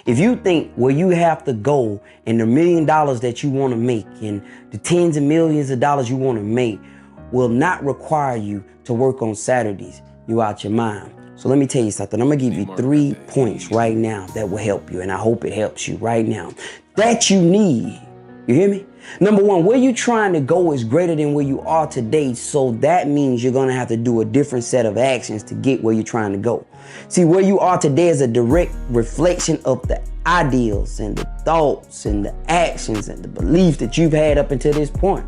If you think where you have to go and the $1 million that you want to make and the tens of millions of dollars you want to make will not require you to work on Saturdays, you out your mind. So let me tell you something. I'm going to give you 3 points right now that will help you. And I hope it helps you right now. That you need. You hear me? Number one, where you're trying to go is greater than where you are today. So that means you're going to have to do a different set of actions to get where you're trying to go. See, where you are today is a direct reflection of the ideals and the thoughts and the actions and the beliefs that you've had up until this point.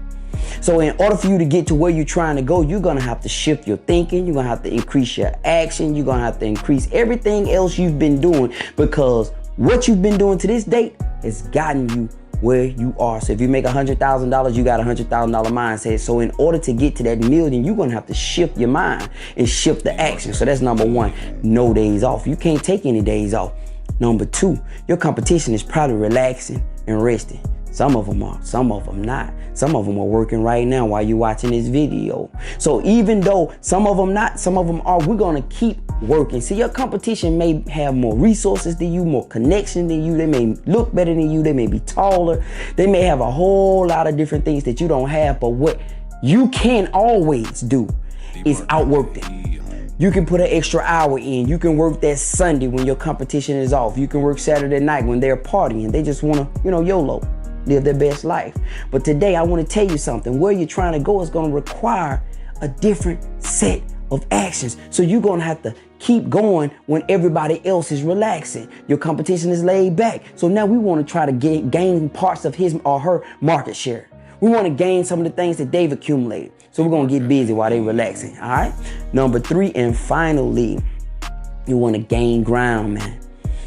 So in order for you to get to where you're trying to go, you're going to have to shift your thinking. You're going to have to increase your action. You're going to have to increase everything else you've been doing, because what you've been doing to this date has gotten you where you are. So if you make $100,000, you got a $100,000 mindset. So in order to get to that million, you're going to have to shift your mind and shift the action. So that's number one, no days off. You can't take any days off. Number two, your competition is probably relaxing and resting. Some of them are, some of them not. Some of them are working right now while you're watching this video. So even though some of them not, some of them are, we're going to keep working. See, your competition may have more resources than you, more connection than you. They may look better than you. They may be taller. They may have a whole lot of different things that you don't have. But what you can always do is outwork them. You can put an extra hour in. You can work that Sunday when your competition is off. You can work Saturday night when they're partying. They just want to, YOLO, live their best life. But today I want to tell you something. Where you're trying to go is going to require a different set of actions. So you're going to have to keep going when everybody else is relaxing. Your competition is laid back. So now we want to try to gain parts of his or her market share. We want to gain some of the things that they've accumulated. So we're going to get busy while they're relaxing. All right. Number three, and finally, you want to gain ground, man.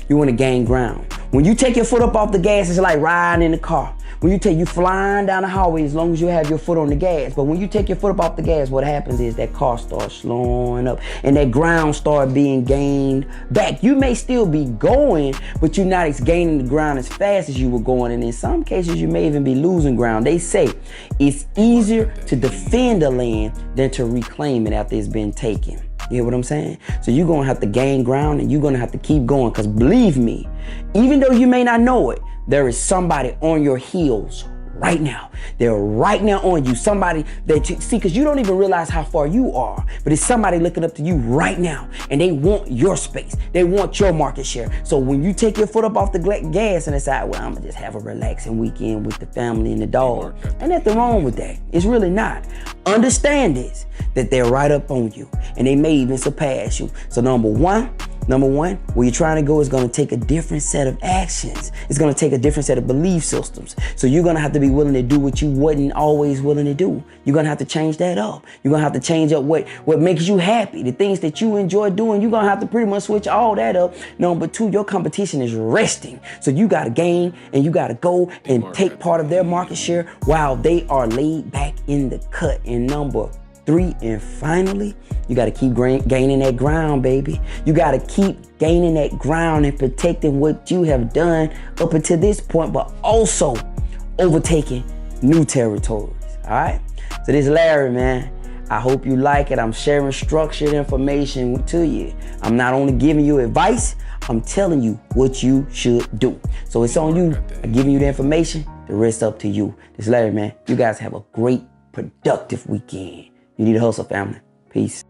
You want to gain ground. When you take your foot up off the gas, it's like riding in the car. When you flying down the highway, as long as you have your foot on the gas. But when you take your foot up off the gas, what happens is that car starts slowing up and that ground starts being gained back. You may still be going, but you're not gaining the ground as fast as you were going. And in some cases, you may even be losing ground. They say it's easier to defend a land than to reclaim it after it's been taken. You hear what I'm saying? So you're going to have to gain ground and you're going to have to keep going, because believe me, even though you may not know it, there is somebody on your heels right now. They're right now on you. Somebody that you see, because you don't even realize how far you are, but it's somebody looking up to you right now, and they want your space. They want your market share. So when you take your foot up off the gas and decide, well, I'm gonna just have a relaxing weekend with the family and the dog, ain't nothing wrong with that. It's really not. Understand this, that they're right up on you, and they may even surpass you. So number one, where you're trying to go is going to take a different set of actions. It's going to take a different set of belief systems. So you're going to have to be willing to do what you wasn't always willing to do. You're going to have to change that up. You're going to have to change up what makes you happy. The things that you enjoy doing, you're going to have to pretty much switch all that up. Number two, your competition is resting. So you got to gain and you got to go and take part of their market share while they are laid back in the cut. And number three, and finally, you got to keep gaining that ground, baby. You got to keep gaining that ground and protecting what you have done up until this point, but also overtaking new territories. All right. So this is Larry, man. I hope you like it. I'm sharing structured information to you. I'm not only giving you advice, I'm telling you what you should do. So it's on you. I'm giving you the information. The rest up to you. This is Larry, man. You guys have a great, productive weekend. You need to hustle, family. Peace.